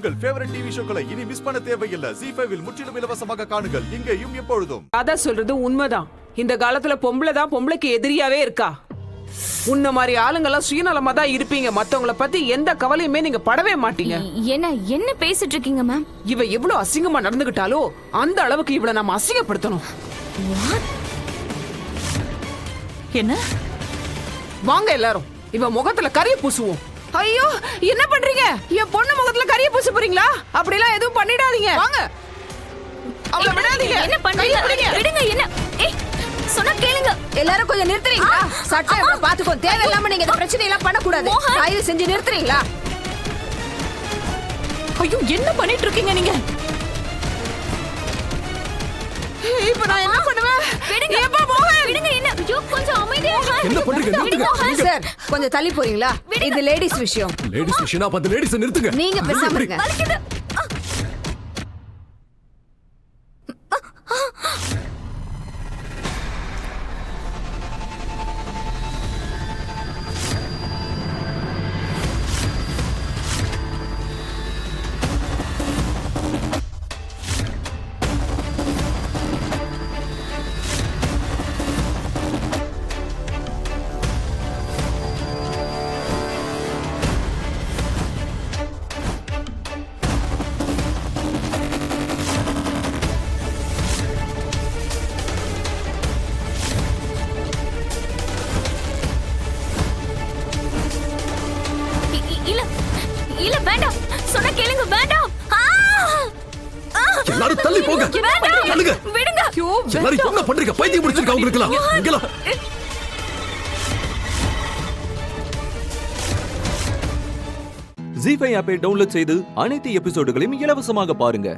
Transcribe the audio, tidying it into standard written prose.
உங்கள் favourite TV ஷோக்களை இனி miss பண்ண தேவையில்லை. ZEE5 இல் முற்றிலும் இலவசமாக காணுங்கள். இங்கேயும் எப்பொழுதும். அதான் சொல்றது உண்மைதான். இந்த காலத்துல பொம்பளை தான் பொம்பளைக்கு எதிரியாவே இருக்கா. உன்ன மாதிரி ஆளுங்கெல்லாம் சுயநலமா தான் இருப்பீங்க. மத்தவங்கள பத்தி எந்த கவலையுமே நீங்க படவே மாட்டீங்க. என்ன பேசிட்டு இருக்கீங்க மேம்? இவ எவ்வளவு அசிங்கமா நடந்துகிட்டாலோ அந்த அளவுக்கு இவளை நம்ம அசிங்கப்படுத்தணும். என்ன? வாங்க எல்லாரும் இவ முகத்துல கரிய பூசுவோம். ஐயோ என்ன பண்றீங்க? என் பொண்ணு முகத்துல கரிய பூச போறீங்களா? அப்படிலாம் எதுவும் பண்ணிடாதீங்க. வாங்க அவளை விடாதீங்க. என்ன பண்றீங்க? விடுங்க. என்ன சொன்னா கேளுங்க. எல்லாரும் கொஞ்சம் நிறுத்துறீங்களா? சட்டம் பாத்துக்கோ. தேவையில்லாம நீங்க இந்த பிரச்சனை எல்லாம் பண்ண கூடாது. தயவு செஞ்சு நிறுத்துறீங்களா? ஐயோ என்ன பண்ணிட்டு இருக்கீங்க நீங்க? இப்ப நான் என்ன பண்ணுவேன்? விடுங்க. ஏப்பா மோகன் விடுங்க. என்ன ஐயோ கொஞ்சம் அமைதியா என்ன பண்றீங்க? நிறுத்துங்க. சார் கொஞ்சம் தள்ளி போறீங்களா? இது லேடிஸ் விஷயம். லேடிஸ் விஷயம். அப்ப அந்த லேடிஸ் நிறுத்துங்க. நீங்க பேசாம இருங்க. வலிக்குது. இல்ல வேண்டாம். சொன்னா கேளுங்க. வேண்டாம். எல்லாரும் தள்ளி போங்க. தள்ளுங்க. விடுங்க. எல்லாரும் என்ன பண்றீங்க? பைத்தியம் பிடிச்சிருக்கா உங்களுக்குலாம்? இங்கலாம் ZEE5 ஆப்பை டவுன்லோட் செய்து அனைத்து எபிசோடுகளையும் இலவசமாக பாருங்க.